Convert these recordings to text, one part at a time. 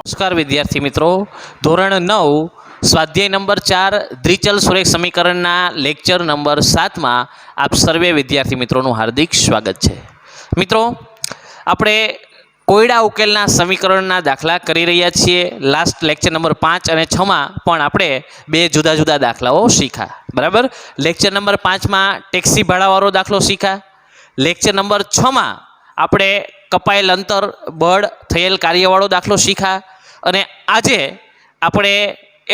નમસ્કાર વિદ્યાર્થી મિત્રો, ધોરણ 9 સ્વાધ્યાય નંબર 4 દ્વિચલ સુરેખ સમીકરણના લેક્ચર નંબર 7 માં આપ સર્વે વિદ્યાર્થી મિત્રોનું હાર્દિક સ્વાગત છે। મિત્રો, આપણે કોયડા ઉકેલના સમીકરણના દાખલા કરી રહ્યા છીએ। લાસ્ટ લેક્ચર નંબર 5 અને 6 માં પણ આપણે બે જુદા જુદા દાખલાઓ શીખ્યા, બરાબર। લેક્ચર નંબર 5 માં ટેક્સી ભાડાવાળો દાખલો શીખ્યા। લેક્ચર નંબર 6 માં આપણે કપાયેલ અંતર બળ થયેલ કાર્યવાળો દાખલો શીખ્યા અને આજે આપણે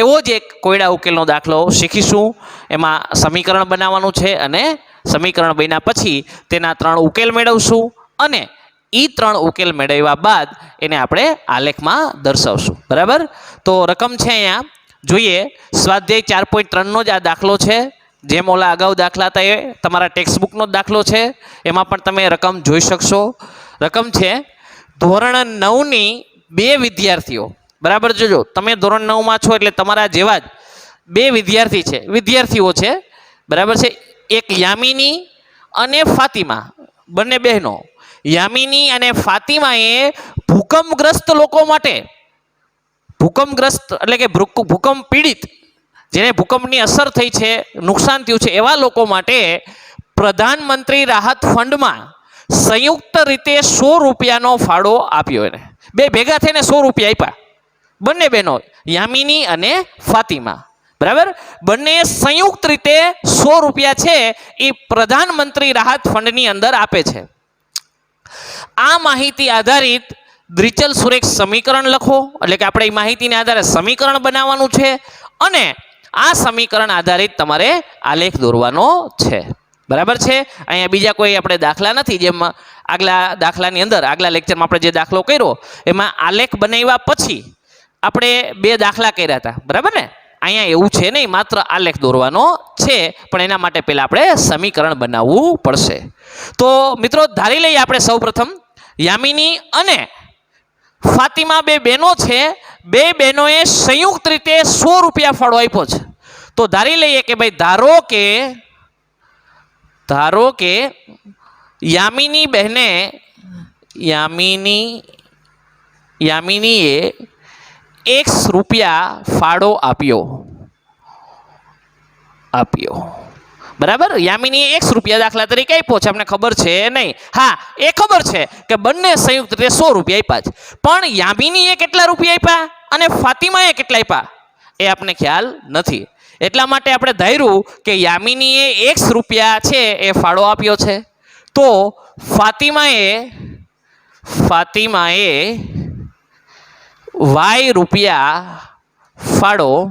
એવો જ એક કોયડા ઉકેલનો દાખલો શીખીશું। એમાં સમીકરણ બનાવવાનું છે અને સમીકરણ બન્યા પછી તેના 3 ઉકેલ મેળવશું અને એ 3 ઉકેલ મેળવ્યા બાદ એને આપણે આલેખમાં દર્શાવશું, બરાબર। તો રકમ છે અહીંયા જોઈએ, સ્વાધ્યાય 4.3નો જ આ દાખલો છે। જેમ ઓલા અગાઉ દાખલા હતા એ તમારા ટેક્સ્ટબુકનો જ દાખલો છે, એમાં પણ તમે રકમ જોઈ શકશો। રકમ છે ધોરણ 9ની બે વિદ્યાર્થીઓ, બરાબર। જોજો, તમે ધોરણ 9માં છો એટલે તમારા જેવા જ બે વિદ્યાર્થીઓ છે, બરાબર છે। એક યામિની અને ફાતિમા, બંને બહેનો। યામિની અને ફાતિમાએ ભૂકંપગ્રસ્ત લોકો માટે, ભૂકંપગ્રસ્ત એટલે કે ભૂકંપ પીડિત, જેને ભૂકંપની અસર થઈ છે, નુકસાન થયું છે, એવા લોકો માટે પ્રધાનમંત્રી રાહત ફંડમાં સંયુક્ત રીતે 100 રૂપિયાનો ફાળો આપ્યો। એને બે ભેગા થઈને 100 રૂપિયા આપ્યા, બંને બહેનો યામિની અને ફાતિમા, બરાબર। બંને સંયુક્ત રીતે 100 રૂપિયા છે એ પ્રધાનમંત્રી રાહત ફંડની અંદર આપે છે। આ માહિતી આધારિત દ્વિચલ સુરેખ સમીકરણ લખો, એટલે કે આપણે એ માહિતીને આધારે સમીકરણ બનાવવાનું છે અને આ સમીકરણ આધારિત તમારે આલેખ દોરવાનો છે, બરાબર છે। અહીંયા બીજા કોઈ આપણે દાખલા નથી, જેમ આગલા દાખલાની અંદર આગલા લેક્ચરમાં આપણે જે દાખલો કર્યો એમાં આલેખ બનાવ્યા પછી આપણે બે દાખલા કર્યા હતા, બરાબર ને। અહીંયા એવું છે નહીં, માત્ર આલેખ દોરવાનો છે, પણ એના માટે પહેલા આપણે સમીકરણ બનાવવું પડશે। તો મિત્રો, ધારી લઈએ આપણે સૌપ્રથમ યામિની અને ફાતિમા બે બહેનો છે, બે બહેનોએ સંયુક્ત રીતે 100 રૂપિયા ફાળો આપ્યો છે। તો ધારી લઈએ કે ભાઈ ધારો કે યામિની બહેને યામિનીએ X રૂપિયા ફાળો આપ્યો, બરાબર। યામિનીએ X રૂપિયા દાખલા તરીકે આપ્યો છે, આપણે ખબર છે નહીં, હા એ ખબર છે કે બંને સંયુક્ત રીતે 100 રૂપિયા આપ્યા છે, પણ યામિનીએ કેટલા રૂપિયા આપ્યા અને ફાતિમાએ કેટલા આપ્યા એ આપણે ખ્યાલ નથી। એટલા માટે આપણે ધાર્યું કે યામિનીએ X રૂપિયા છે એ ફાળો આપ્યો છે, તો ફાતિમાએ Y રૂપિયા ફાળો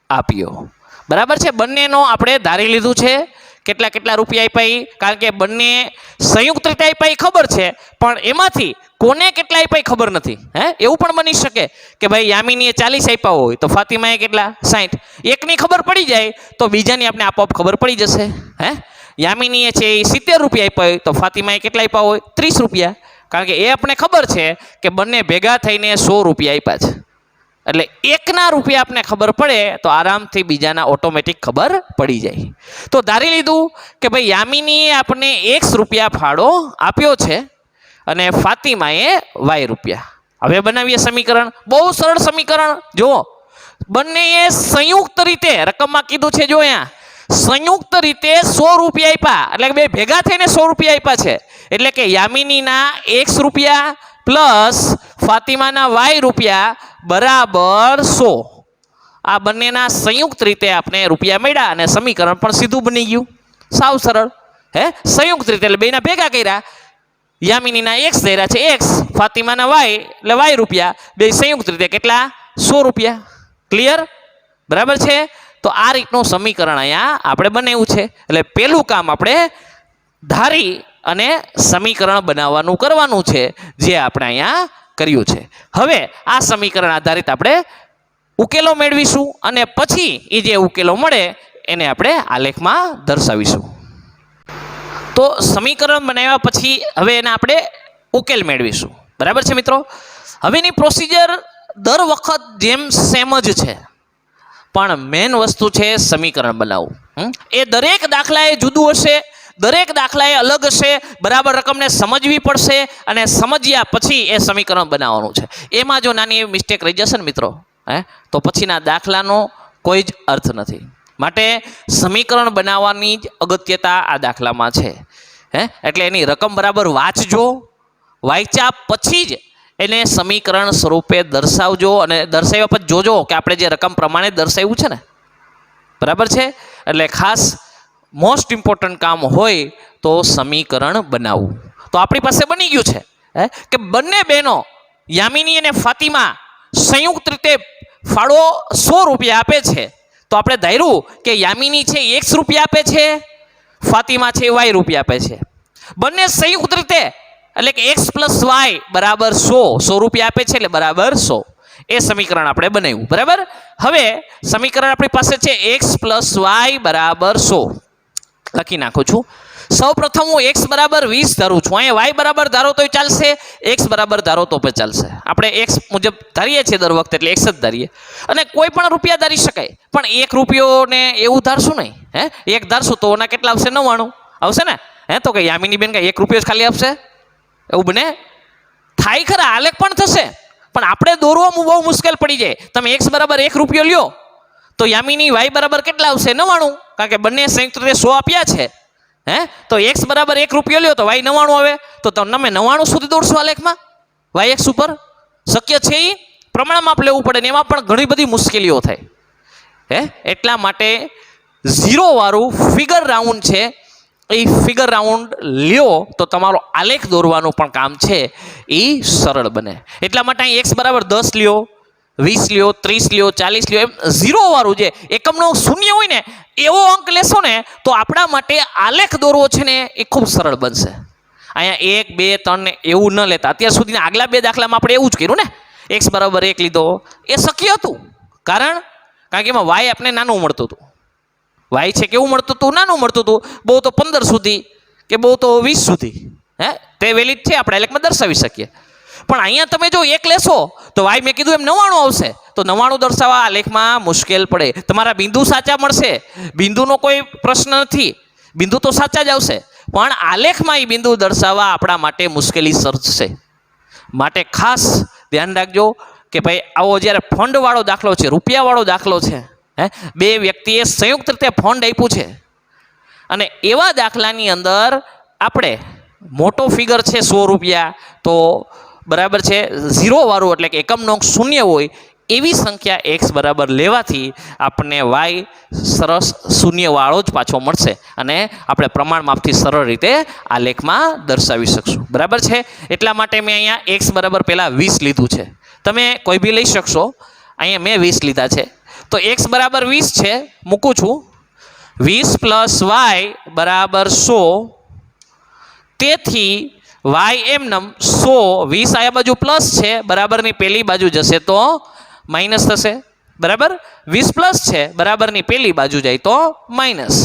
આપ્યો, બરાબર છે। બંનેનો આપણે ધારી લીધું છે કેટલા રૂપિયા આપ્યા, કારણ કે બંને સંયુક્ત રીતે આપ્યા એ ખબર છે, પણ એમાંથી કોને કેટલા આપ્યા ખબર નથી। એવું પણ બની શકે કે ભાઈ યામિનીએ 40 આપ્યા હોય તો ફાતિમાએ કેટલા 60, એકની ખબર પડી જાય તો બીજાની આપણે આપોઆપ ખબર પડી જશે। યામિનીએ છે એ 70 રૂપિયા આપ્યા હોય તો ફાતિમાએ કેટલા આપ્યા હોય 30 રૂપિયા, કારણ કે એ આપણે ખબર છે કે બંને ભેગા થઈને 100 રૂપિયા આપ્યા છે, એટલે એકના રૂપિયા આપણે ખબર પડે તો આરામથી બીજાના ઓટોમેટિક ખબર પડી જાય। તો ધારી લીધું કે ભાઈ યામિનીએ આપણે X રૂપિયા ફાળો આપ્યો છે અને ફાતિમાએ Y રૂપિયા। હવે બનાવીએ સમીકરણ, બહુ સરળ સમીકરણ। જુઓ, બંનેએ સંયુક્ત રીતે રકમમાં કીધું છે, જો અહીંયા સંયુક્ત રીતે 100 રૂપિયા આપ્યા, એટલે બે ભેગા થઈને 100 રૂપિયા આપ્યા છે, એટલે કે યામિનીના X રૂપિયા પ્લસ ફાતિમાના Y રૂપિયા બરાબર 100। આ બંનેના સંયુક્ત રીતે આપણે રૂપિયા મળ્યા અને સમીકરણ પણ સીધું બની ગયું, સાવ સરળ। સંયુક્ત રીતે એટલે બેના ભેગા કર્યા, યામિનીના X ધર્યા છે X, ફાતિમાના Y એટલે Y રૂપિયા, બે સંયુક્ત રીતે કેટલા 100 રૂપિયા। ક્લિયર, બરાબર છે। તો આ રીતનું સમીકરણ અહીંયા આપણે બનાવ્યું છે, એટલે પહેલું કામ આપણે ધારી અને સમીકરણ બનાવવાનું કરવાનું છે, જે આપણે અહીંયા કર્યું છે। હવે આ સમીકરણ આધારિત આપણે ઉકેલો મેળવીશું અને પછી એ જે ઉકેલો મળે એને આપણે આલેખમાં દર્શાવીશું। તો સમીકરણ બનાવ્યા પછી હવે એને આપણે ઉકેલ મેળવીશું, બરાબર છે મિત્રો। હવેની પ્રોસિજર દર વખત જેમ સેમ જ છે, પણ મેન વસ્તુ છે સમીકરણ બનાવવું। એ દરેક દાખલા એ જુદું હશે, દરેક દાખલા એ અલગ હશે, બરાબર રકમને સમજવી પડશે અને સમજ્યા પછી એ સમીકરણ બનાવવાનું છે. એમાં જો નાની એવી મિસ્ટેક રહી જશે ને મિત્રો, તો પછીના દાખલાનો કોઈ જ અર્થ નથી. માટે સમીકરણ બનાવવાની જ અગત્યતા આ દાખલામાં છે. એટલે એની રકમ બરાબર વાંચજો, વાંચ્યા પછી જ એને સમીકરણ સ્વરૂપે દર્શાવજો અને દર્શાવ્યા પછી જોજો કે આપણે જે રકમ પ્રમાણે દર્શાવ્યું છે ને, બરાબર છે. એટલે ખાસ મોસ્ટ ઇમ્પોર્ટન્ટ કામ હોય તો સમીકરણ બનાવવું. તો આપણી પાસે બની ગયું છે કે બંને બહેનો યામિની અને ફાતિમા સંયુક્ત રીતે ફાળો 100 રૂપિયા આપે છે. તો આપણે ધાર્યું કે યામિની છે X રૂપિયા આપે છે, ફાતિમા છે Y રૂપિયા આપે છે. બંને સંયુક્ત રીતે એટલે કે X + Y બરાબર 100 રૂપિયા આપે છે એટલે બરાબર 100. એ સમીકરણ આપણે બનાવ્યું, બરાબર. હવે સમીકરણ આપણી પાસે છે X + Y બરાબર 100. લખી નાખું છું. સૌ પ્રથમ હું X બરાબર 20 ધારું છું. અહીંયા Y બરાબર ધારો તો ચાલશે, X બરાબર ધારો તો પણ ચાલશે. આપણે X મુજબ ધારીએ છીએ દર વખતે, એટલે X જ ધારીએ. અને કોઈ પણ રૂપિયા ધારી શકાય, પણ 1 રૂપિયો ને એવું ધારશું નહીં. 1 ધારશું તો ઓના કેટલા આવશે? 99 આવશે ને. તો કે યામિની બેન કઈ 1 રૂપિયો જ ખાલી આપશે? એવું બને? થાય ખરા, આલેખ પણ થશે, પણ આપણે દોરવામાં બહુ મુશ્કેલ પડી જાય. તમે X બરાબર 1 રૂપિયો લ્યો તો યામિની Y બરાબર કેટલા આવશે? 99. કારણ કે બંને સંયુક્ત રીતે 100 આપ્યા છે. તો X બરાબર 1 રૂપિયો લ્યો તો Y 99 આવે. તો તમે 99 સુધી દોડશો આલેખમાં YX ઉપર? શક્ય છે? એ પ્રમાણ માપ લેવું પડે ને એમાં પણ ઘણી બધી મુશ્કેલીઓ થાય. એટલા માટે 0 વાળું ફિગર રાઉન્ડ છે, એ ફિગર રાઉન્ડ લ્યો તો તમારો આલેખ દોરવાનું પણ કામ છે એ સરળ બને. એટલા માટે અહીં X બરાબર 10 લ્યો, 20 લ્યો, 30 લ્યો, 40 લ્યો, એમ 0 વાળું જે એકમનો શૂન્ય હોય ને એવો અંક લેશો ને તો આપણા માટે આલેખ દોરવો છે ને એ ખૂબ સરળ બનશે. અહીંયા 1, 2, 3 ને એવું ન લેતા. અત્યાર સુધીના આગલા 2 દાખલામાં આપણે એવું જ કર્યું ને. X બરાબર 1 લીધો, એ શક્ય હતું. કારણ કે એમાં Y આપણે નાનું મળતું હતું. Y છે કેવું મળતું હતું? નાનું મળતું હતું. બહુ તો 15 સુધી કે બહુ તો 20 સુધી. તે વેલિડ છે, આપણે આલેખમાં દર્શાવી શકીએ. પણ અહીંયા તમે જો 1 લેશો તો Y મેં કીધું એમ 99 આવશે. તો 99 દર્શાવવા આલેખમાં મુશ્કેલ પડે. તમારા બિંદુ સાચા મળશે, બિંદુનો કોઈ પ્રશ્ન નથી, બિંદુ તો સાચા જ આવશે, પણ આલેખમાં એ બિંદુ દર્શાવવા આપણા માટે મુશ્કેલી સર્જશે. માટે ખાસ ધ્યાન રાખજો કે ભાઈ આવો જ્યારે ફંડવાળો દાખલો છે, રૂપિયાવાળો દાખલો છે, 2 વ્યક્તિએ સંયુક્ત રીતે ફંડ આપ્યું છે અને એવા દાખલાની અંદર આપણે મોટો ફિગર છે 100 રૂપિયા, તો બરાબર છે 0 વાળું એટલે કે એકમનો અંક શૂન્ય હોય એવી સંખ્યા X બરાબર લેવાથી આપણને Y સરસ શૂન્યવાળો જ પાછો મળશે અને આપણે પ્રમાણ માપથી સરળ રીતે આ લેખમાં દર્શાવી શકશું. બરાબર છે. એટલા માટે મેં અહીંયા X બરાબર પહેલાં 20 લીધું છે. તમે કોઈ બી લઈ શકશો. અહીંયા મેં 20 લીધા છે. તો X બરાબર 20 છે, મૂકું છું. 20 + Y બરાબર 100. તેથી Y એમનેમ 100, 20 આ બાજુ પ્લસ છે, બરાબરની પેલી બાજુ જશે તો માઇનસ થશે. બરાબર, 20 પ્લસ છે, બરાબરની પેલી બાજુ જાય તો માઇનસ.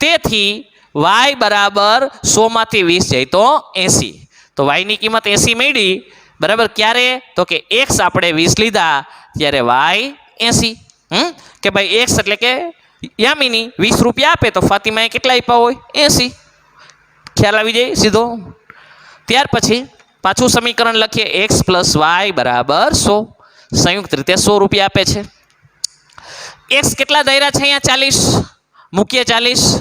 તેથી Y બરાબર 100 માંથી 20 જાય તો 80. તો Y ની કિંમત 80 મળી. બરાબર, ક્યારે? તો કે X આપણે 20 લીધા ત્યારે Y 80. કે ભાઈ X એટલે કે યામિની 20 રૂપિયા આપે તો ફાતિમાએ કેટલા આપ્યા હોય? 80. ખ્યાલ આવી જાય સીધો. ત્યાર પછી પાછું સમીકરણ લખીએ. X + Y બરાબર 100. સંયુક્ત રીતે 100 રૂપિયા આપે છે. X કેટલા ધાર્યા છે? અહીંયા 40. મૂકીએ 40.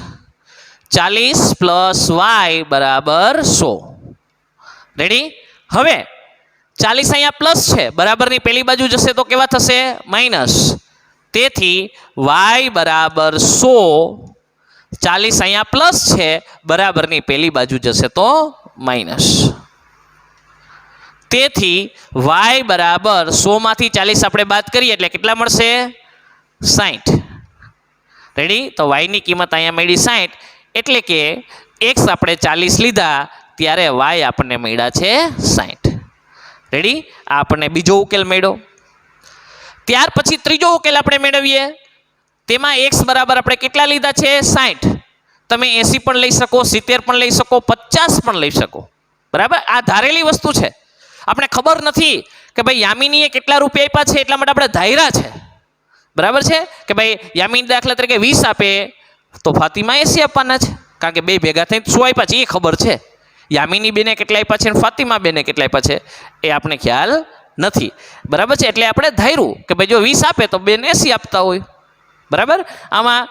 40 + Y બરાબર 100. રેડી? હવે 40 અહીંયા પ્લસ છે, બરાબરની પેલી બાજુ જશે તો કેવા થશે? માઇનસ. તેથી Y બરાબર 100. 40 અહીંયા પ્લસ છે, બરાબરની પેલી બાજુ જશે તો માઇનસ. તેથી Y બરાબર 100 માંથી 40 આપણે બાદ કરીએ એટલે કેટલા મળશે? 60. રેડી? તો Y ની કિંમત અહીંયા મળી 60. એટલે કે X આપણે 40 લીધા ત્યારે Y આપણને મળ્યા છે 60. રેડી? આ આપણને બીજો ઉકેલ મળ્યો. ત્યાર પછી ત્રીજો ઉકેલ આપણે મેળવીએ. તેમાં X બરાબર આપણે કેટલા લીધા છે? 60. તમે 80 પણ લઈ શકો, 70 પણ લઈ શકો, 50 પણ લઈ શકો. બરાબર, આ ધારેલી વસ્તુ છે. આપણે ખબર નથી કે ભાઈ યામિનીએ કેટલા રૂપિયા આપ્યા છે, એટલા માટે આપણે ધાર્યા છે. બરાબર છે કે ભાઈ યામિની દાખલા તરીકે 20 આપે તો ફાતિમા 80 આપવાના છે. કારણ કે બે ભેગા થઈને 100 આપ્યા છે એ ખબર છે, યામિની બેને કેટલા આપ્યા છે અને ફાતિમા બેને કેટલા આપ્યા છે એ આપણે ખ્યાલ નથી, બરાબર છે. એટલે આપણે ધાર્યું કે ભાઈ જો 20 આપે તો બેન 80 આપતા હોય, બરાબર. આમાં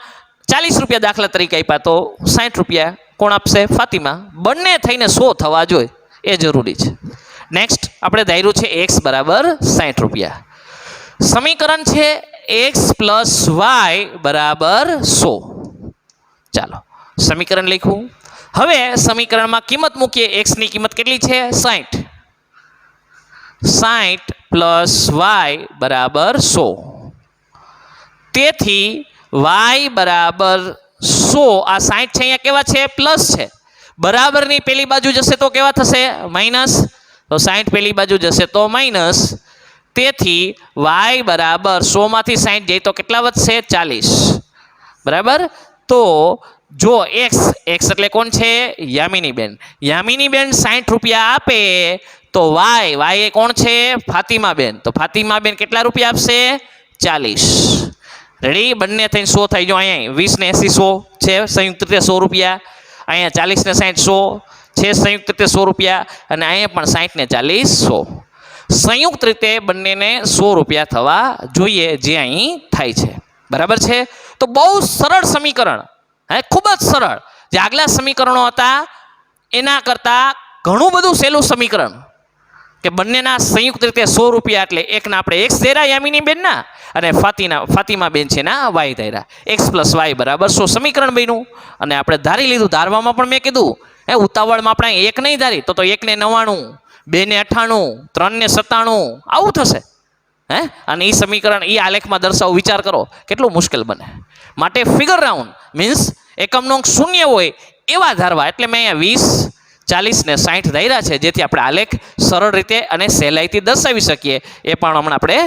40 રૂપિયા દાખલા તરીકે આપ્યા તો 60 રૂપિયા કોણ આપશે? ફાતિમા. બંને થઈને 100 થવા જોઈએ એ જરૂરી છે. નેક્સ્ટ આપણે ધાર્યું છે x બરાબર 60 રૂપિયા. સમીકરણ છે x પ્લસ વાય બરાબર 100. ચાલો સમીકરણ લખું. હવે સમીકરણમાં કિંમત મૂકીએ. x ની કિંમત કેટલી છે? 60. 60 પ્લસ વાય બરાબર 100. તેથી y બરાબર 100. આ 60 છે અહીંયા કેવા છે? પ્લસ છે. બરાબરની પેલી બાજુ જશે તો કેવા થશે? માઇનસ. તો 60 પેલી બાજુ જશે તો માઇનસ. તેથી y બરાબર 100 માંથી 60 જાય તો કેટલા વધશે? 40. બરાબર. તો જો x એટલે કોણ છે? યામિની બેન. યામિની બેન 60 રૂપિયા આપે તો y એ કોણ છે? ફાતિમા બેન. તો ફાતિમા બેન કેટલા રૂપિયા આપશે? 40. રેડી? બંને થઈને 100 થઈ. જો અહીંયા 20 ને 80 100 છે સંયુક્ત રીતે 100 રૂપિયા. અહીંયા 40 ને 60 100 છે સંયુક્ત રીતે 100 રૂપિયા. અને અહીંયા પણ 60 ને 40 100. સંયુક્ત રીતે બંનેને 100 રૂપિયા થવા જોઈએ, જે અહીં થાય છે. બરાબર છે. તો બહુ સરળ સમીકરણ, ખૂબ જ સરળ. જે આગલા સમીકરણો હતા એના કરતાં ઘણું બધું સહેલું સમીકરણ, કે બંનેના સંયુક્ત રીતે 100 રૂપિયા. એટલે એકના આપણે x ધાર્યા યામિની બેનના, અને ફાતિમા બેન છે ના y ધાર્યા. x પ્લસ વાય બરાબર 100 સમીકરણ બન્યું. અને આપણે ધારી લીધું. ધારવામાં પણ મેં કીધું ઉતાવળમાં આપણે 1 નહીં ધારી તો 1 ને 99, 2 ને 98, 3 ને 97 આવું થશે. અને એ સમીકરણ એ આલેખમાં દર્શાવો. વિચાર કરો કેટલું મુશ્કેલ બને. માટે ફિગર રાઉન્ડ મીન્સ એકમનો અંક શૂન્ય હોય એવા ધારવા. એટલે મેં અહીંયા 20, 40 ને 60 ધાર્યા છે, જેથી આપણે આલેખ સરળ રીતે અને સહેલાઈથી દર્શાવી શકીએ. એ પણ હમણાં આપણે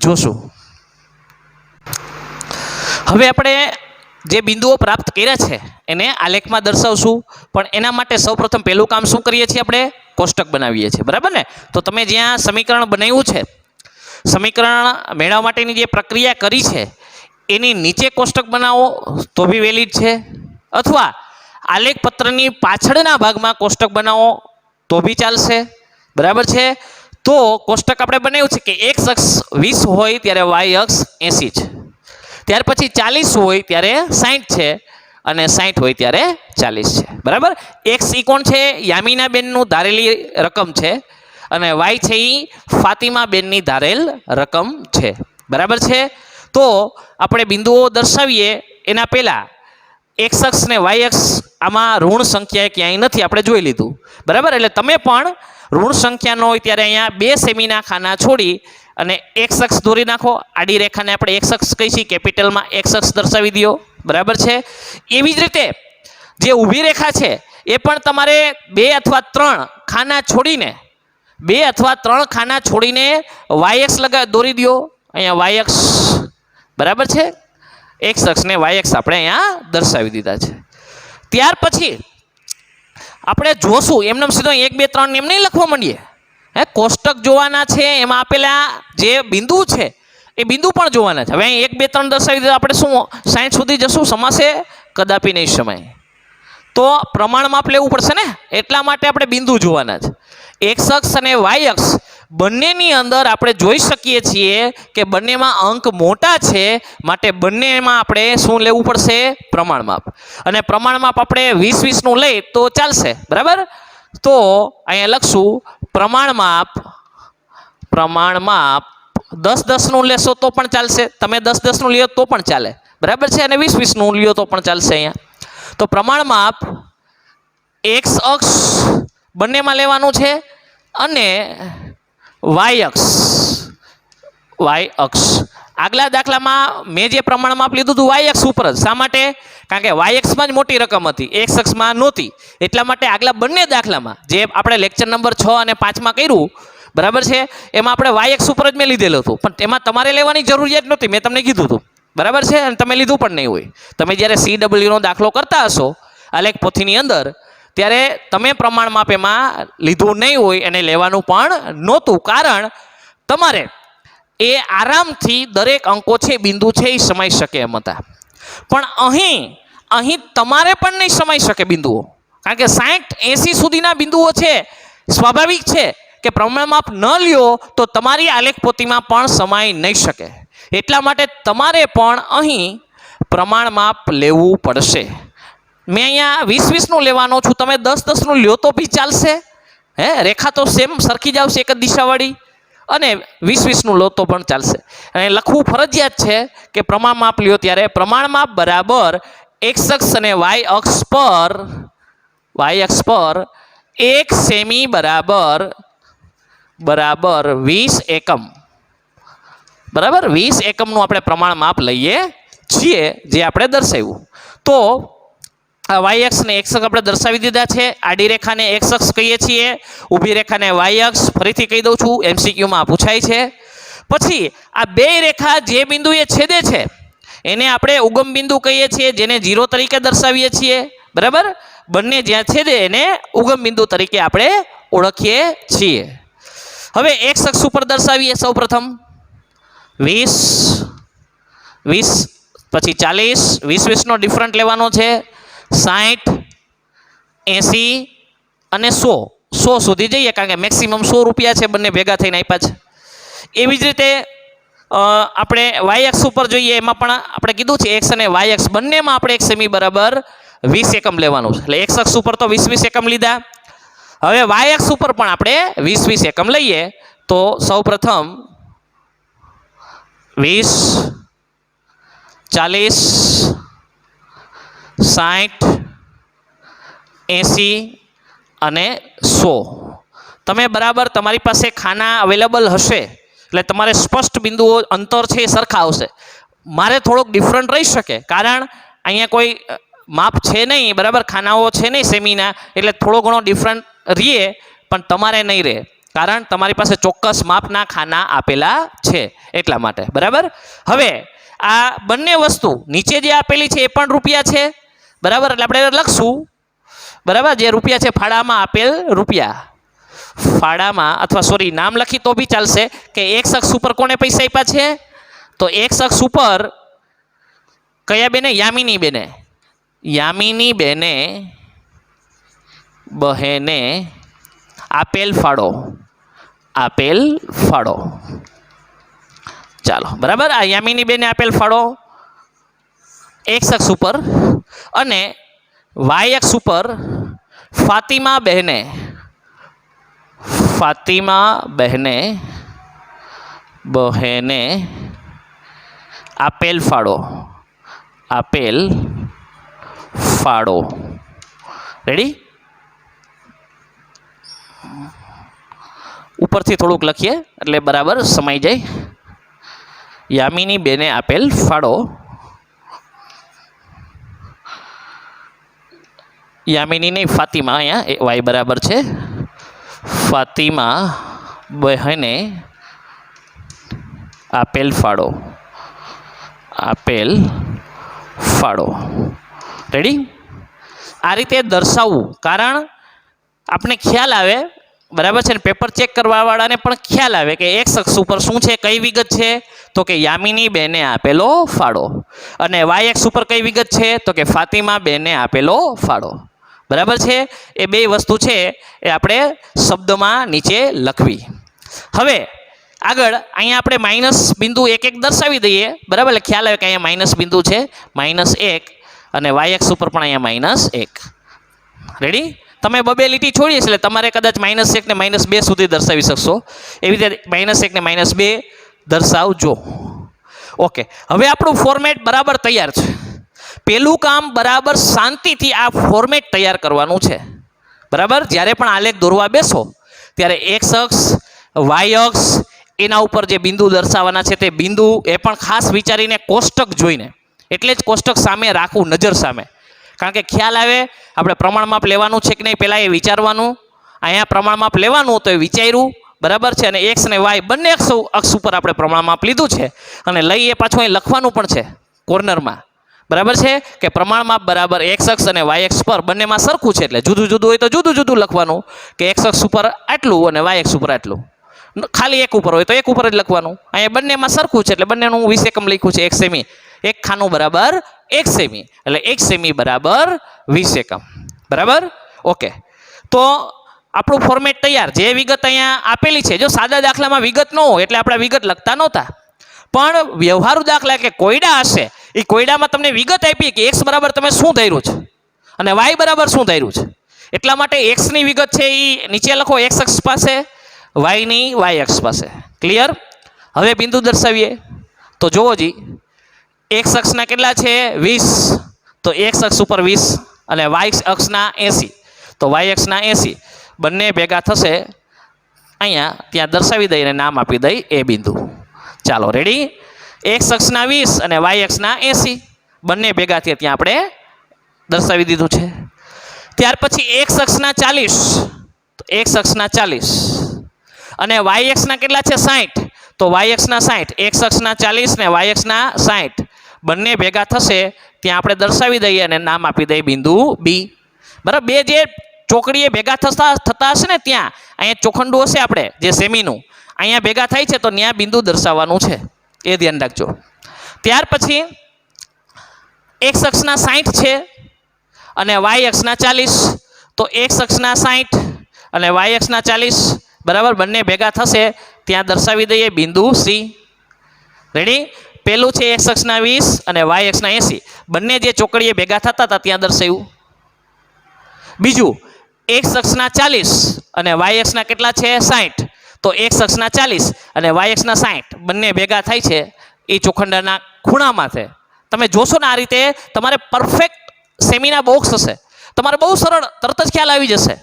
જોશું. હવે આપણે જે બિંદુઓ પ્રાપ્ત કર્યા છે એને આલેખમાં દર્શાવશું. પણ એના માટે સૌપ્રથમ પહેલું કામ શું કરીએ છીએ? આપણે કોષ્ટક બનાવીએ છીએ. બરાબર ને? તો તમે જ્યાં સમીકરણ બનાવ્યું છે, સમીકરણ મેળવવા માટેની જે પ્રક્રિયા કરી છે એની નીચે કોષ્ટક બનાવો તો બી વેલિડ છે, અથવા આલેખ પત્રની પાછળના ભાગમાં કોષ્ટક બનાવો તો બી ચાલશે. બરાબર છે. તો કોષ્ટક આપણે બનાવ્યું છે કે x અક્ષ 20 હોય ત્યારે y અક્ષ 80 છે, ત્યાર પછી 40 હોય ત્યારે 60 છે, અને 60 હોય ત્યારે 40 છે. બરાબર. x ઈ કોણ છે? યામિના બેનનું ધારેલી રકમ છે, અને y છે એ ફાતિમા બેનની ધારેલ રકમ છે. બરાબર છે. તો આપણે બિંદુઓ દર્શાવીએ એના પહેલા x અક્ષ ને y અક્ષ આમાં ઋણ સંખ્યા ક્યાંય નથી, આપણે જોઈ લીધું. બરાબર. એટલે તમે પણ ઋણ સંખ્યા ન હોય ત્યારે અહીંયા 2 સેમીના ખાના છોડી અને x અક્ષ દોરી નાખો. આડી રેખાને આપણે x અક્ષ કહીશું, કેપિટલમાં x અક્ષ દર્શાવી દો. બરાબર છે. એવી જ રીતે જે ઊભી રેખા છે એ પણ તમારે 2 અથવા 3 ખાના છોડીને 2 અથવા 3 ખાના છોડીને y અક્ષ દોરી દો. અહીંયા y અક્ષ. બરાબર છે. x અક્ષ ને y અક્ષ આપણે અહીંયા દર્શાવી દીધા છે. ત્યાર પછી આપણે જોશું એમને સીધો 1 2 3 એમ નહીં લખવા માંડીએ. કોષ્ટક જોવાના છે, એમાં આપેલા જે બિંદુ છે એ બિંદુ પણ જોવાના છે. હવે અહીં 1 2 3 દર્શાવી દીધા, આપણે શું 60 સુધી જશું? સમાશે કદાપી નહીં સમાય. તો પ્રમાણમાપ લેવું પડશે ને, એટલા માટે આપણે બિંદુ જોવાના છે. x અક્ષ અને y અક્ષ બંનેની અંદર આપણે જોઈ શકીએ છીએ કે બંનેમાં અંક મોટા છે, માટે બંનેમાં આપણે શું લેવું પડશે? પ્રમાણમાપ. અને પ્રમાણમાપ આપણે 20 20 નું લઈ તો ચાલશે. બરાબર. તો અહીંયા લખશું પ્રમાણમાપ 10 10 નું લેશો તો પણ ચાલશે, તમે 10 10 નું લ્યો તો પણ ચાલે. બરાબર છે. અને 20 20 નું લ્યો તો પણ ચાલશે. અહીંયા તો પ્રમાણમાપ x અક્ષ બંનેમાં લેવાનું છે, અને y અક્ષ આગલા દાખલામાં મેં જે પ્રમાણમાપ લીધું હતું y અક્ષ ઉપર જ. શા માટે? કારણ કે y અક્ષમાં જ મોટી રકમ હતી, x અક્ષમાં નહોતી. એટલા માટે આગલા બંને દાખલામાં જે આપણે લેક્ચર નંબર 6 અને 5 માં કર્યું, બરાબર છે, એમાં આપણે y અક્ષ ઉપર જ મેં લીધેલું હતું. પણ એમાં તમારે લેવાની જરૂરિયાત નહોતી, મેં તમને કીધું હતું. બરાબર છે. અને તમે લીધું પણ નહીં હોય. તમે જ્યારે CW નો દાખલો કરતા હશો આલેખ પોથીની અંદર, ત્યારે તમે પ્રમાણમાપ એમાં લીધું નહીં હોય, અને લેવાનું પણ નહોતું. કારણ તમારે એ આરામથી દરેક અંકો છે, બિંદુ છે, એ સમાઈ શકે એમ હતા. પણ અહીં અહીં તમારે પણ નહીં સમાઈ શકે બિંદુઓ, કારણ કે 60-80 સુધીના બિંદુઓ છે. સ્વાભાવિક છે કે પ્રમાણ માપ ન લ્યો તો તમારી આલેખ પોથીમાં પણ સમાઈ નહીં શકે. એટલા માટે તમારે પણ અહીં પ્રમાણ માપ લેવું પડશે. મેં અહીંયા 20-20નું લેવાનો છું, તમે 10-10નું લ્યો તો બી ચાલશે. રેખા તો સેમ સરખી જ આવશે, એક જ દિશાવાળી. અને 20-20નું લો તો પણ ચાલશે. અને લખવું ફરજિયાત છે કે પ્રમાણ માપ લ્યો ત્યારે પ્રમાણ માપ બરાબર એક્સ અક્ષ અને વાય અક્ષ પર 1 સેમી બરાબર 20 એકમ. બરાબર 20 એકમનું આપણે પ્રમાણ માપ લઈએ છીએ, જે આપણે દર્શાવ્યું. તો વાય અક્ષ ને એક્સ અક્ષ આપણે દર્શાવી દીધા છે. આડી રેખાને એક્સ અક્ષ કહીએ છીએ, ઊભી રેખાને વાય અક્ષ. ફરીથી કહી દઉં છું, એમસીક્યુમાં પૂછાય છે. પછી આ બે રેખા જે બિંદુએ છેદે છે એને આપણે ઉગમ બિંદુ કહીએ છીએ, જેને 0 તરીકે દર્શાવીએ છીએ. બરાબર, બંને જ્યાં છેદે એને ઉગમ બિંદુ તરીકે આપણે ઓળખીએ છીએ. હવે એક્સ અક્ષ ઉપર દર્શાવીએ. સૌ પ્રથમ 20, 20 પછી 40, 20-20નો ડિફરન્ટ લેવાનો છે. 60, 80 અને 100 સુધી જઈએ, કારણ કે મેક્સિમમ 100 રૂપિયા છે, બંને ભેગા થઈને આપ્યા છે. એવી જ રીતે આપણે વાય અક્ષ ઉપર જોઈએ, એમાં પણ આપણે કીધું છે એક્સ અને વાય અક્ષ બંનેમાં આપણે 1 સેમી બરાબર 20 એકમ લેવાનું છે. એટલે એક્સ અક્ષ ઉપર તો 20-20 એકમ લીધા. હવે વાય અક્ષ ઉપર પણ આપણે 20-20 એકમ લઈએ. તો સૌ પ્રથમ 20, 40, 60, 80 અને 100. તમે બરાબર તમારી પાસે ખાના અવેલેબલ હશે એટલે તમારે સ્પષ્ટ બિંદુઓ અંતર છે એ સરખા આવશે. મારે થોડોક ડિફરન્ટ રહી શકે, કારણ અહીંયા કોઈ માપ છે નહીં, બરાબર, ખાનાઓ છે નહીં સેમીના, એટલે થોડો ઘણો ડિફરન્ટ રહીએ, પણ તમારે નહીં રહે, કારણ તમારી પાસે ચોક્કસ માપના ખાના આપેલા છે એટલા માટે. બરાબર, હવે આ બંને વસ્તુ નીચે જે આપેલી છે એ પણ રૂપિયા છે. બરાબર, એટલે આપણે લખશું, બરાબર, જે રૂપિયા છે ફાળામાં આપેલ રૂપિયા. ફાળામાં અથવા સોરી નામ લખી તો બી ચાલશે કે એક્સ અક્ષ ઉપર કોને પૈસા આપ્યા છે. તો એક્સ અક્ષ ઉપર કયા બેને? યામિની બેને. યામિની બહેને આપેલ ફાળો. ચાલો, બરાબર, આ યામિની બેને આપેલ ફાળો એક્સ અક્ષ ઉપર. અને વાય અક્ષ ઉપર ફાતિમા બહેને આપેલ ફાળો. રેડી? ઉપરથી થોડુંક લખીએ એટલે બરાબર સમાઈ જાય. યામિની બેને આપેલ ફાળો. યામિની નહીં, ફાતિમા, અહીંયા વાય બરાબર છે. ફાતિમા બહેને આપેલ ફાળો. રેડી? આ રીતે દર્શાવવું, કારણ આપણે ખ્યાલ આવે, બરાબર છે ને, પેપર ચેક કરવા વાળાને પણ ખ્યાલ આવે કે એક્સ અક્ષ ઉપર શું છે, કઈ વિગત છે, તો કે યામિની બેને આપેલો ફાળો. અને વાય અક્ષ ઉપર કઈ વિગત છે, તો કે ફાતિમા બેને આપેલો ફાળો. બરાબર છે? એ બે વસ્તુ છે એ આપણે શબ્દમાં નીચે લખવી. હવે આગળ અહીંયા આપણે માઇનસ બિંદુ એક દર્શાવી દઈએ. બરાબર, એટલે ખ્યાલ આવે કે અહીંયા માઇનસ બિંદુ છે, -1, અને વાય અક્ષ ઉપર પણ અહીંયા -1. રેડી? તમે બબે લીટી છોડીએ એટલે તમારે કદાચ -1 ને -2 સુધી દર્શાવી શકશો. એવી રીતે -1 ને -2 દર્શાવજો. ઓકે, હવે આપણું ફોર્મેટ બરાબર તૈયાર છે. પહેલું કામ બરાબર શાંતિથી આ ફોર્મેટ તૈયાર કરવાનું છે. બરાબર, જ્યારે પણ આલેખ દોરવા બેસો ત્યારે એક્સ અક્ષ, વાય અક્ષ, એના ઉપર જે બિંદુ દર્શાવવાના છે તે બિંદુ એ પણ ખાસ વિચારીને કોષ્ટક જોઈને, એટલે જ કોષ્ટક સામે રાખવું, નજર સામે. કારણ કે ખ્યાલ આવે આપણે પ્રમાણ માપ લેવાનું છે કે નહીં, પહેલાં એ વિચારવાનું. અહીંયા પ્રમાણ માપ લેવાનું તો એ વિચાર્યું, બરાબર છે. અને એક્સ અને વાય બંને અક્ષ ઉપર આપણે પ્રમાણ માપ લીધું છે, અને લઈ એ પાછું અહીં લખવાનું પણ છે કોર્નરમાં. બરાબર છે કે પ્રમાણ માપ બરાબર એક્સ અક્ષ અને વાય અક્ષ પર બંનેમાં સરખું છે, એટલે જુદું જુદું હોય તો જુદું જુદું લખવાનું કે એક્સ અક્ષ ઉપર આટલું અને વાય અક્ષ ઉપર આટલું. ખાલી એક ઉપર હોય તો એક ઉપર જ લખવાનું. અહીંયા બંનેમાં સરખું છે એટલે બંનેનું 20 એકમ લખ્યું છે, 1 સેમી, એક ખાનું બરાબર 1 સેમી, એટલે 1 સેમી બરાબર 20 એકમ. બરાબર, ઓકે. તો આપણું ફોર્મેટ તૈયાર. જે વિગત અહીંયા આપેલી છે, જો સાદા દાખલામાં વિગત ન હોય એટલે આપણે વિગત લખતા નહોતા, પણ વ્યવહારુ દાખલા કે કોયડા હશે, એ કોયડામાં તમને વિગત આપી કે x બરાબર તમે શું ધાર્યું છે અને y બરાબર શું ધાર્યું છે. એટલા માટે x ની વિગત છે એ નીચે લખો x અક્ષ પાસે, y ની y અક્ષ પાસે. ક્લિયર? હવે બિંદુ દર્શાવીએ તો જોવો જી, x અક્ષના કેટલા છે 20, તો x અક્ષ ઉપર 20 અને y અક્ષના 80, તો y અક્ષના 80 બંને ભેગા થશે અહીંયા, ત્યાં દર્શાવી દઈને નામ આપી દઈ એ બિંદુ. ચાલો રેડી, x અક્ષના 20 અને y અક્ષના 80 બંને ભેગા થયા, ત્યાં આપણે દર્શાવી દીધું છે. ત્યાર પછી x અક્ષના 40, તો x અક્ષના 40 અને y અક્ષના કેટલા છે 60, તો y અક્ષના 60, x અક્ષના 40 ને y અક્ષના 60 બંને ભેગા થશે, ત્યાં આપણે દર્શાવી દઈએ અને નામ આપી દઈએ બિંદુ બી. બરાબર, બે જે ચોકડીએ ભેગા થતા હશે ને, ત્યાં અહીંયા ચોખંડું હશે આપણે જે સેમીનું, અહીંયા ભેગા થાય છે તો ત્યાં બિંદુ દર્શાવવાનું છે, એ ધ્યાન રાખજો. ત્યાર પછી x અક્ષના 60 છે અને y અક્ષના 40, તો x અક્ષના 60 અને y અક્ષના 40 બરાબર બંને ભેગા થશે, ત્યાં દર્શાવી દઈએ બિંદુ સી. રેડી, પેલું છે x અક્ષના 20 અને y અક્ષના 80 બંને જે ચોકડીએ ભેગા થતા હતા ત્યાં દર્શાવ્યું. બીજું x અક્ષના 40 અને y અક્ષના કેટલા છે 60, તો x અક્ષના 40 અને y અક્ષના 60 બંને ભેગા થાય છે એ ચોખંડાના ખૂણામાં છે. તમે જોશો ને આ રીતે તમારે પરફેક્ટ સેમીના બોક્સ હશે, તમારે બહુ સરળ તરત જ ખ્યાલ આવી જશે.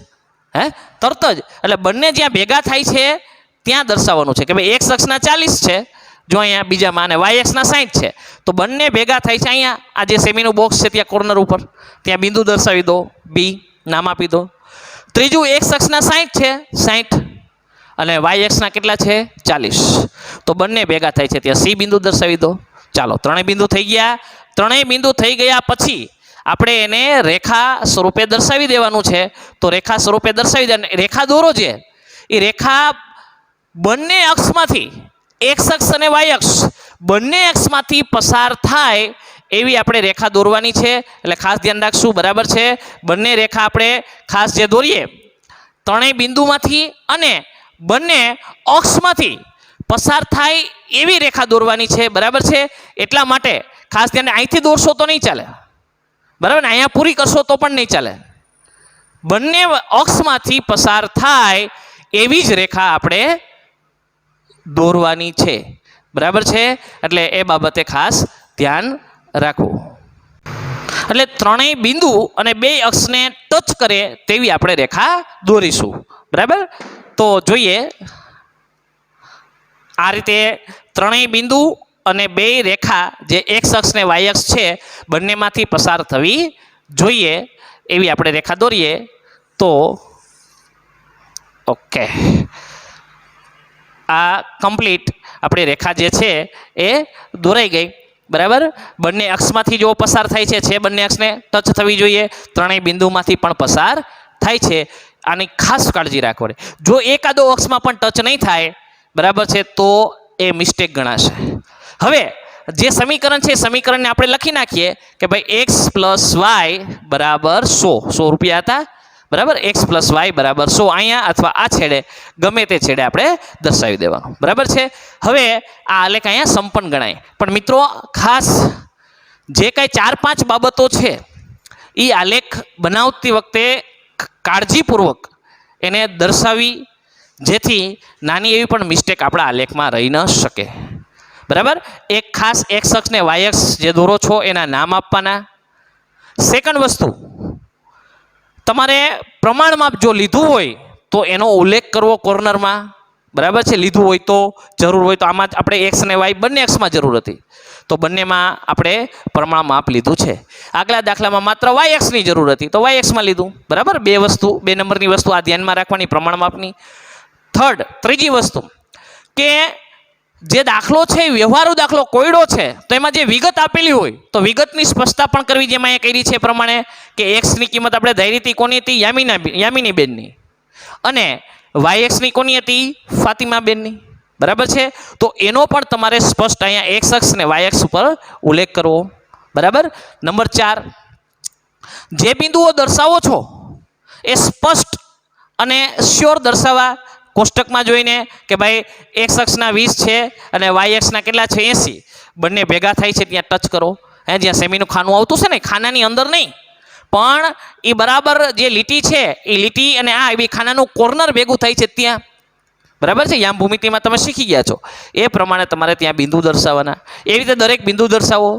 તરત જ, એટલે બંને જ્યાં ભેગા થાય છે ત્યાં દર્શાવવાનું છે કે ભાઈ x અક્ષના 40 છે, જો અહીંયા બીજામાં, અને y અક્ષના 60 છે, તો બંને ભેગા થાય છે અહીંયા આ જે સેમીનું બોક્સ છે ત્યાં કોર્નર ઉપર, ત્યાં બિંદુ દર્શાવી દો બી, નામ આપી દો. ત્રીજું x અક્ષના 60 છે 60 અને y અક્ષના કેટલા છે 40, તો બંને ભેગા થાય છે ત્યાં સી બિંદુ દર્શાવી દો. ચાલો, ત્રણેય બિંદુ થઈ ગયા. ત્રણેય બિંદુ થઈ ગયા પછી આપણે એને રેખા સ્વરૂપે દર્શાવી દેવાનું છે. તો રેખા સ્વરૂપે દર્શાવી દે, રેખા દોરો છે એ રેખા બંને અક્ષમાંથી, x અક્ષ અને y અક્ષ બંને અક્ષમાંથી પસાર થાય એવી આપણે રેખા દોરવાની છે. એટલે ખાસ ધ્યાન રાખશું. બરાબર છે, બંને રેખા આપણે ખાસ જે દોરીએ ત્રણેય બિંદુમાંથી અને બંને અક્ષમાંથી પસાર થાય એવી રેખા દોરવાની છે. બરાબર છે, એટલા માટે ખાસ ધ્યાન, અહીંથી દોરશો તો નહીં ચાલે, બરાબર ને, અહીંયા પૂરી કરશો તો પણ નહીં ચાલે. બંને અક્ષમાંથી પસાર થાય એવી જ રેખા આપણે દોરવાની છે. બરાબર છે, એટલે એ બાબતે ખાસ ધ્યાન રાખવું. એટલે ત્રણેય બિંદુ અને બે અક્ષને ટચ કરે તેવી આપણે રેખા દોરીશું. બરાબર, તો જોઈએ આ રીતે ત્રણેય બિંદુ અને બે રેખા જે x અક્ષ ને y અક્ષ છે બંનેમાંથી પસાર થવી જોઈએ એવી આપણે રેખા દોરીએ તો ઓકે, આ કમ્પ્લીટ આપણી રેખા જે છે એ દોરાઈ ગઈ. બરાબર, બંને અક્ષમાંથી જો પસાર થાય છે બંને અક્ષને ટચ થવી જોઈએ, ત્રણેય બિંદુમાંથી પણ પસાર થાય છે. આની ખાસ કાળજી રાખવાની. જો એકાદો અક્ષમાં પણ ટચ નહીં થાય, બરાબર છે, તો એ મિસ્ટેક ગણાશે. હવે જે સમીકરણ છે એ સમીકરણને આપણે લખી નાખીએ કે ભાઈ x + y બરાબર 100 રૂપિયા હતા. બરાબર, x + y બરાબર 100 અહીંયા અથવા આ છેડે ગમે તે છેડે આપણે દર્શાવી દેવાનું. બરાબર છે, હવે આ આલેખ અહીંયા સંપન્ન ગણાય. પણ મિત્રો ખાસ જે કાંઈ 4-5 બાબતો છે એ આલેખ બનાવતી વખતે કાળજીપૂર્વક એને દર્શાવી, જેથી નાની એવી પણ મિસ્ટેક આપણા આલેખમાં રહી ન શકે. બરાબર, એક ખાસ x અક્ષ ને y અક્ષ જે દોરો છો એના નામ આપવાના. સેકન્ડ વસ્તુ, તમારે પ્રમાણમાં જો લીધું હોય તો એનો ઉલ્લેખ કરવો કોર્નરમાં. બરાબર છે, લીધું હોય તો, જરૂર હોય તો. આમાં આપણે x અને y બંને અક્ષમાં જરૂર હતી તો બંનેમાં આપણે પ્રમાણ માપ લીધું છે. આગલા દાખલામાં માત્ર y અક્ષની જરૂર હતી તો y અક્ષમાં લીધું. બરાબર, બે નંબરની વસ્તુ આ ધ્યાનમાં રાખવાની પ્રમાણ માપની. ત્રીજી વસ્તુ કે જે દાખલો છે વ્યવહારુ દાખલો કોયડો છે તો એમાં જે વિગત આપેલી હોય તો વિગતની સ્પષ્ટતા પણ કરવી, જેમાં એ કરી છે એ પ્રમાણે કે x ની કિંમત આપણે ધારી હતી કોની હતી, યામિની બેનની, અને y x ની કોની હતી, ફાતિમા બેનની. બરાબર છે, તો એનો પણ તમારે સ્પષ્ટ અહીંયા x અક્ષ ને y અક્ષ ઉપર ઉલ્લેખ કરવો. બરાબર. નંબર 4, જે બિંદુઓ દર્શાવો છો એ સ્પષ્ટ અને શ્યોર દર્શાવવા. કોષ્ટકમાં જોઈને કે ભાઈ એક્સ અક્ષના 20 છે અને વાય અક્ષના કેટલા છે 80, બંને ભેગા થાય છે ત્યાં ટચ કરો. જ્યાં સેમીનું ખાનું આવતું છે ને, ખાનાની અંદર નહીં, પણ એ બરાબર જે લીટી છે એ લીટી અને આ એ ખાનાનું કોર્નર ભેગું થાય છે ત્યાં. બરાબર છે. યામ ભૂમિતિમાં તમે શીખી ગયા છો એ પ્રમાણે તમારે ત્યાં બિંદુ દર્શાવવાના. એ રીતે દરેક બિંદુ દર્શાવો.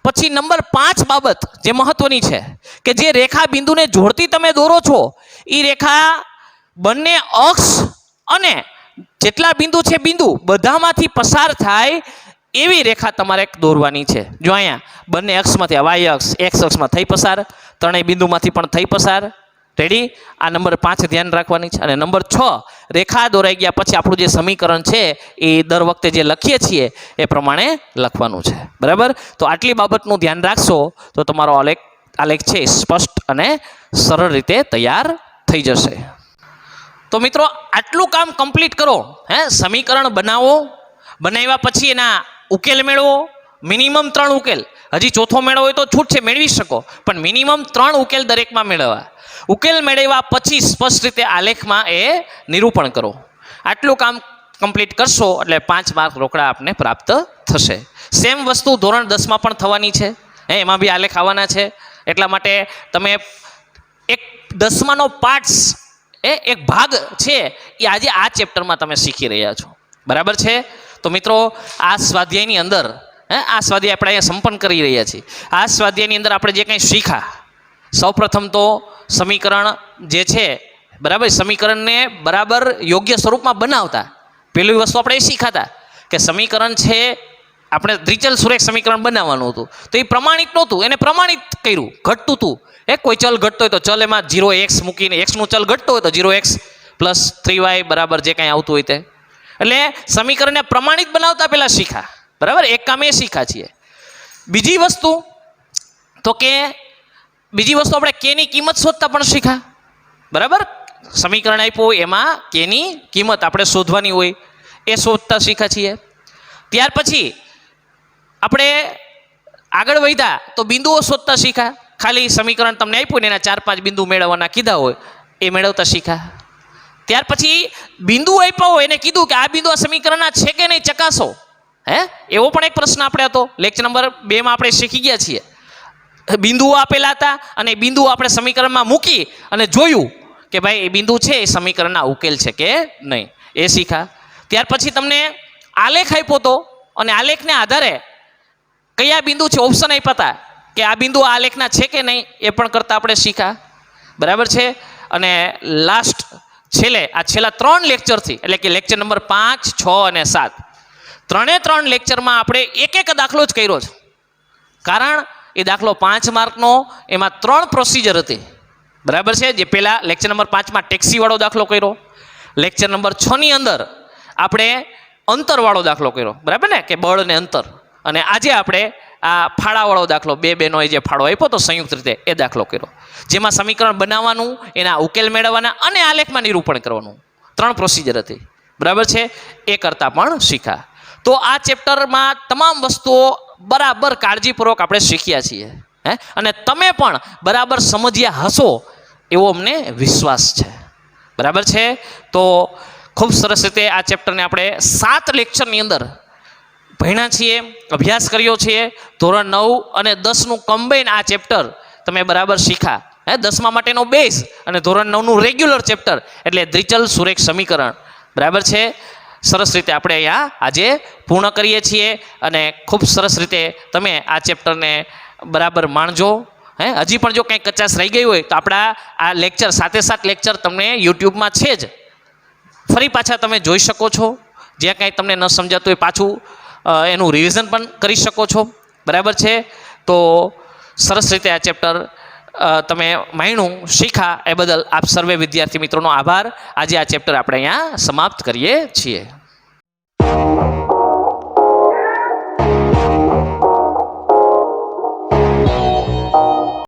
પછી નંબર 5 બાબત જે મહત્વની છે કે જે રેખા બિંદુને જોડતી તમે દોરો છો એ રેખા બંને અક્ષ અને જેટલા બિંદુ છે બિંદુ બધામાંથી પસાર થાય એવી રેખા તમારે દોરવાની છે. જો અહીંયા બંને અક્ષમાંથી વાય અક્ષ એક્સ અક્ષમાં થઈ પસાર, ત્રણેય બિંદુમાંથી પણ થઈ પસાર. રેડી. આ નંબર 5 ધ્યાન રાખવાની છે. અને નંબર 6, રેખા દોરાઈ ગયા પછી આપણું જે સમીકરણ છે એ દર વખતે જે લખીએ છીએ એ પ્રમાણે લખવાનું છે. બરાબર. તો આટલી બાબતનું ધ્યાન રાખશો તો તમારો આલેખ છે સ્પષ્ટ અને સરળ રીતે તૈયાર થઈ જશે. તો મિત્રો આટલું કામ કમ્પ્લીટ કરો. સમીકરણ બનાવો, બનાવ્યા પછી એના ઉકેલ મેળવો. મિનિમમ 3 ઉકેલ. હજી ચોથો મેળવો હોય તો છૂટ છે, મેળવી શકો, પણ મિનિમમ 3 ઉકેલ દરેકમાં મેળવવા. ઉકેલ મેળવ્યા પછી સ્પષ્ટ રીતે આલેખમાં એ નિરૂપણ કરો. આટલું કામ કમ્પ્લીટ કરશો એટલે 5 માર્ક રોકડા આપને પ્રાપ્ત થશે. સેમ વસ્તુ ધોરણ 10માં પણ થવાની છે. એમાં બી આલેખ આવવાના છે. એટલા માટે તમે એક 10માનો પાર્ટ્સ એક ભાગ છે એ આજે આ ચેપ્ટરમાં તમે શીખી રહ્યા છો. બરાબર છે. તો મિત્રો આ સ્વાધ્યાયની અંદર આ સ્વાધ્યાય આપણે અહીંયા સંપન્ન કરી રહ્યા છીએ. આ સ્વાધ્યાયની અંદર આપણે જે કંઈ શીખા, સૌપ્રથમ તો સમીકરણ જે છે બરાબર, સમીકરણને બરાબર યોગ્ય સ્વરૂપમાં બનાવતા. પહેલી વસ્તુ આપણે એ શીખાતા કે સમીકરણ છે આપણે દ્વિચલ સુરેખ સમીકરણ બનાવવાનું હતું તો એ પ્રમાણિત નહોતું, એને પ્રમાણિત કર્યું. ઘટતું હતું. કોઈ ચલ ઘટતો હોય તો ચલ એમાં 0x મૂકીને, એક્સનું ચલ ઘટતો હોય તો 0x + 3y બરાબર જે કાંઈ આવતું હોય તે. એટલે સમીકરણને પ્રમાણિત બનાવતા પહેલાં શીખા. બરાબર. એક કામ એ શીખા છીએ. બીજી વસ્તુ આપણે કેની કિંમત શોધતા પણ શીખા. બરાબર. સમીકરણ આપ્યું એમાં કેની કિંમત આપણે શોધવાની હોય એ શોધતા શીખા છીએ. ત્યાર પછી આપણે આગળ વધ્યા તો બિંદુઓ શોધતા શીખા. ખાલી સમીકરણ તમને આપ્યું ને એના 4-5 બિંદુ મેળવવાના કીધા હોય એ મેળવતા શીખા. ત્યાર પછી બિંદુ આપ્યા હોય એને કીધું કે આ બિંદુ આ સમીકરણના છે કે નહીં ચકાસો. એવો પણ એક પ્રશ્ન આપણે હતો. લેક્ચર નંબર 2માં આપણે શીખી ગયા છીએ. બિંદુઓ આપેલા હતા અને બિંદુઓ આપણે સમીકરણમાં મૂકી અને જોયું કે ભાઈ એ બિંદુ છે એ સમીકરણના ઉકેલ છે કે નહીં, એ શીખા. ત્યાર પછી તમને આલેખ આપ્યો હતો અને આલેખને આધારે કયા બિંદુ છે ઓપ્શન આપ્યા હતા કે આ બિંદુ આ આલેખના છે કે નહીં એ પણ કરતા આપણે શીખા. બરાબર છે. અને લાસ્ટ છેલ્લા 3 લેક્ચરથી એટલે કે લેક્ચર નંબર 5, 6 અને 7 3 લેક્ચરમાં આપણે એક દાખલો જ કર્યો છે. કારણ એ દાખલો 5 માર્કનો, એમાં 3 પ્રોસિજર હતી. બરાબર છે. જે પહેલાં લેક્ચર નંબર 5માં ટેક્સીવાળો દાખલો કર્યો, લેક્ચર નંબર 6ની અંદર આપણે અંતરવાળો દાખલો કર્યો. બરાબર ને, કે બળ અને અંતર. અને આજે આપણે આ ફાળાવાળો દાખલો 2 બહેનોએ જે ફાળો આપ્યો તો સંયુક્ત રીતે એ દાખલો કર્યો, જેમાં સમીકરણ બનાવવાનું, એના ઉકેલ મેળવવાના અને આલેખમાં નિરૂપણ કરવાનું 3 પ્રોસિજર હતી. બરાબર છે. એ કરતાં પણ શીખા. તો આ ચેપ્ટરમાં તમામ વસ્તુઓ બરાબર કાળજીપૂર્વક આપણે શીખ્યા છીએ. અને તમે પણ બરાબર સમજ્યા હશો એવો અમને વિશ્વાસ છે. બરાબર છે. તો ખૂબ સરસ રીતે આ ચેપ્ટરને આપણે 7 લેક્ચરની અંદર ભણ્યા છીએ, અભ્યાસ કર્યો છે. ધોરણ 9 અને 10નું કમ્બાઈન આ ચેપ્ટર તમે બરાબર શીખા. 10મા માટેનો બેઝ અને ધોરણ 9નું રેગ્યુલર ચેપ્ટર એટલે દ્વિચલ સુરેખ સમીકરણ. બરાબર છે. સરસ રીતે આપણે અહીંયા આજે પૂર્ણ કરીએ છીએ અને ખૂબ સરસ રીતે તમે આ ચેપ્ટરને બરાબર માણજો. હજી પણ જો કંઈ કચાશ રહી ગઈ હોય તો આપણા આ લેક્ચર 7 લેક્ચર તમને યુટ્યુબમાં છે જ, ફરી પાછા તમે જોઈ શકો છો. જ્યાં કાંઈ તમને ન સમજાતું હોય પાછું એનું રિવિઝન પણ કરી શકો છો. બરાબર છે. તો સરસ રીતે આ ચેપ્ટર તમે માણ્યું, શીખા એ બદલ આપ સર્વે વિદ્યાર્થી મિત્રોનો આભાર. આજે આ ચેપ્ટર આપણે અહીંયા સમાપ્ત કરીએ છીએ.